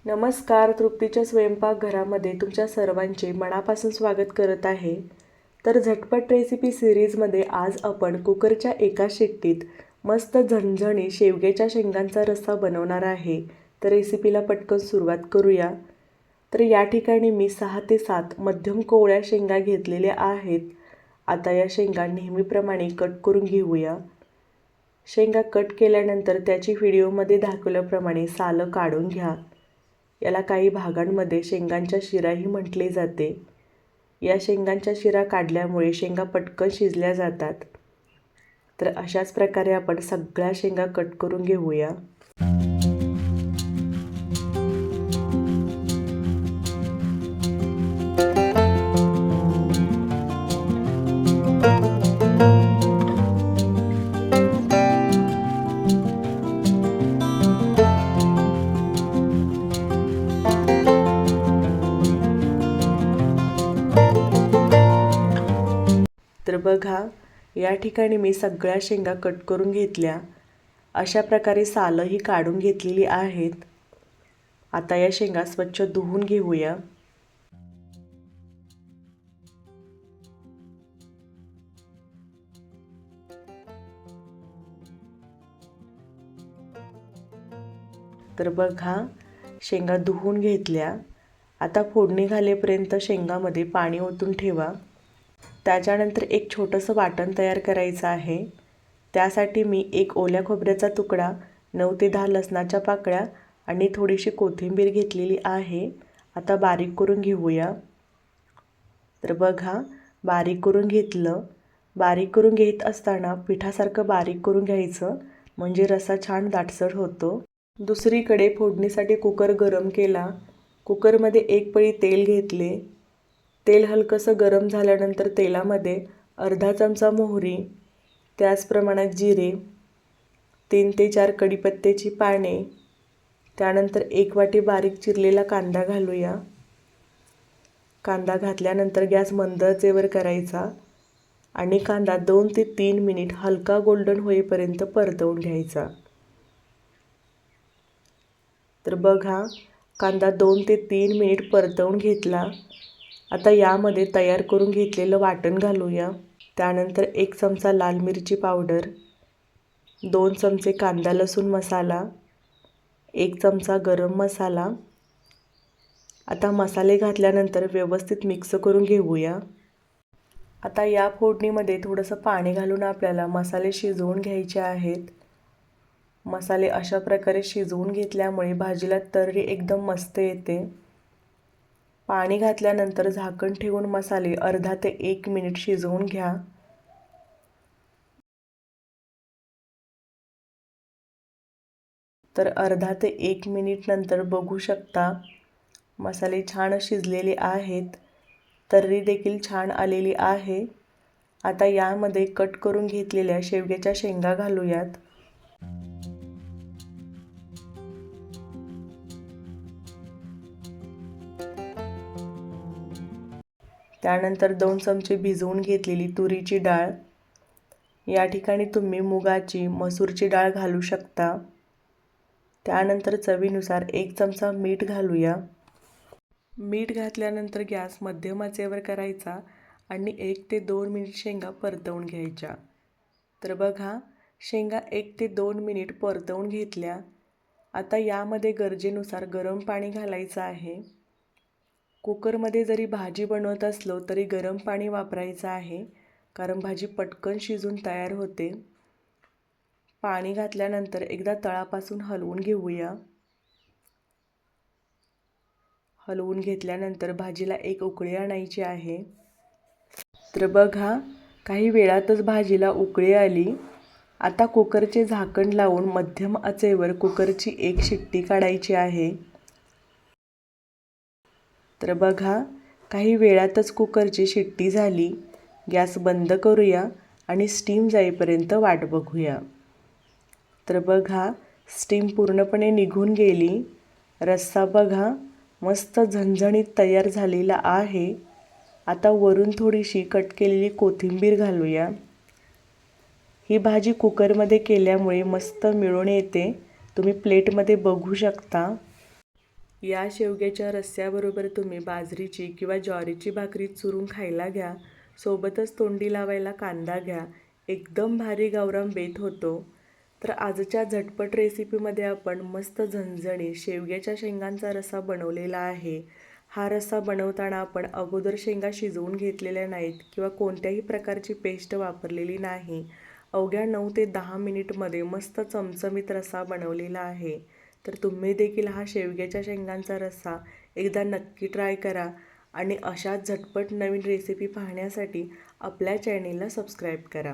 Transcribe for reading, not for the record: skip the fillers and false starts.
नमस्कार. तृप्तीच्या स्वयंपाकघरामध्ये तुमच्या सर्वांचे मनापासून स्वागत करत आहे. तर झटपट रेसिपी सिरीजमध्ये आज आपण कुकरच्या एका शिट्टीत मस्त झणझणी शेवग्याच्या शेंगांचा रस्सा बनवणार आहे. तर रेसिपीला पटकन सुरुवात करूया. तर या ठिकाणी मी 6 ते 7 मध्यम कोवळ्या शेंगा घेतलेल्या आहेत. आता या शेंगा नेहमीप्रमाणे कट करून घेऊया. शेंगा कट केल्यानंतर त्याची व्हिडिओमध्ये दाखवल्याप्रमाणे सालं काढून घ्या. याला काही भागांमध्ये शेंगांच्या शिराही म्हटले जाते. या शेंगांच्या शिरा काढल्यामुळे शेंगा पटकन शिजल्या जातात. तर अशाच प्रकारे आपण सगळ्या शेंगा कट करून घेऊया. तर बघा, या ठिकाणी मी सगळ्या शेंगा कट करून घेतल्या. अशा प्रकारे सालंही काढून घेतलेली आहेत. आता या शेंगा स्वच्छ धुवून घेऊया. तर बघा, शेंगा धुवून घेतल्या. आता फोडणी घालेपर्यंत शेंगामध्ये पाणी ओतून ठेवा. त्याच्यानंतर एक छोटंसं वाटण तयार करायचं आहे. त्यासाठी मी एक ओल्या खोबऱ्याचा तुकडा, 9 ते 10 लसणाच्या पाकळ्या आणि थोडीशी कोथिंबीर घेतलेली आहे. आता बारीक करून घेऊया. तर बघा, बारीक करून घेतलं. बारीक करून घेत असताना पिठासारखं बारीक करून घ्यायचं, म्हणजे रस्सा छान दाटसर होतो. दुसरीकडे फोडणीसाठी कुकर गरम केला. कुकरमध्ये 1 पळी तेल घेतले. तेल हलकंसं गरम झाल्यानंतर तेलामध्ये अर्धा चमचा मोहरी, त्याच प्रमाणात जिरे, 3 ते 4 कढीपत्त्याची पाने, त्यानंतर 1 वाटी बारीक चिरलेला कांदा घालूया. कांदा घातल्यानंतर गॅस मंद आचेवर करायचा आणि कांदा 2 ते 3 मिनिट हलका गोल्डन होईपर्यंत परतवून घ्यायचा. तर बघा, कांदा 2 ते 3 मिनिट परतवून घेतला. आता यामध्ये तयार करून घेतलेलं वाटण घालूया. त्यानंतर 1 चमचा लाल मिरची पावडर, 2 चमचे कांदा लसूण मसाला, 1 चमचा गरम मसाला. आता मसाले घातल्यानंतर व्यवस्थित मिक्स करून घेऊया. आता या फोडणीमध्ये थोडंसं पाणी घालून आपल्याला मसाले शिजवून घ्यायचे आहेत. मसाले अशा प्रकारे शिजवून घेतल्यामुळे भाजीला तर्री एकदम मस्त येते. पाणी घातल्यानंतर झाकण ठेवून मसाले अर्धा ते 1 मिनिट शिजवून घ्या. तर अर्धा ते 1 मिनिट नंतर बघू शकता, मसाले छान शिजलेले आहेत. तर्री देखील छान आलेली आहे. आता यामध्ये कट करून घेतलेल्या शेवग्याच्या शेंगा घालूयात. त्यानंतर 2 चमचे भिजवून घेतलेली तुरीची डाळ. या ठिकाणी तुम्ही मुगाची, मसूरची डाळ घालू शकता. त्यानंतर चवीनुसार 1 चमचा मीठ घालूया. मीठ घातल्यानंतर गॅस मध्यम आचेवर करायचा आणि 1 ते 2 मिनिट शेंगा परतवून घ्यायच्या. तर बघा, शेंगा 1 ते 2 मिनिट परतवून घेतल्या. आता यामध्ये गरजेनुसार गरम पाणी घालायचं आहे. कुकरमध्ये जरी भाजी बनवत असलो तरी गरम पाणी वापरायचं आहे, कारण भाजी पटकन शिजून तयार होते. पाणी घातल्यानंतर एकदा तळापासून हलवून घेऊया. हलवून घेतल्यानंतर भाजीला 1 उकळी आणायची आहे. तर बघा, काही वेळातच भाजीला उकळी आली. आता कुकरचे झाकण लावून मध्यम आचेवर कुकरची 1 शिट्टी काढायची आहे. तर बघा, काही वेळातच कुकरची शिट्टी झाली. गॅस बंद करूया आणि स्टीम जाईपर्यंत वाट बघूया. तर बघा, स्टीम पूर्णपणे निघून गेली. रस्सा बघा, मस्त झणझणीत तयार झालेला आहे. आता वरून थोडीशी कट केलेली कोथिंबीर घालूया. ही भाजी कुकरमध्ये केल्यामुळे मस्त मिळून येते. तुम्ही प्लेटमध्ये बघू शकता. या शेवग्याच्या रस्स्याबरोबर तुम्ही बाजरीची किंवा ज्वारीची भाकरी चुरून खायला घ्या. सोबतच तोंडी लावायला कांदा घ्या. एकदम भारी गावरान बेत होतो. तर आजच्या झटपट रेसिपीमध्ये आपण मस्त झणझणीत शेवग्याच्या शेंगांचा रस्सा बनवलेला आहे. हा रस्सा बनवताना आपण अगोदर शेंगा शिजवून घेतलेल्या नाहीत किंवा कोणत्याही प्रकारची पेस्ट वापरलेली नाही. अवघ्या 9 ते 10 मिनिटमध्ये मस्त चमचमीत रस्सा बनवलेला आहे. तर तुम्ही देखील हा शेवग्याच्या शेंगांचा रस्सा एकदा नक्की ट्राय करा आणि अशाच झटपट नवीन रेसिपी पाहण्यासाठी आपल्या चॅनेलला सबस्क्राईब करा.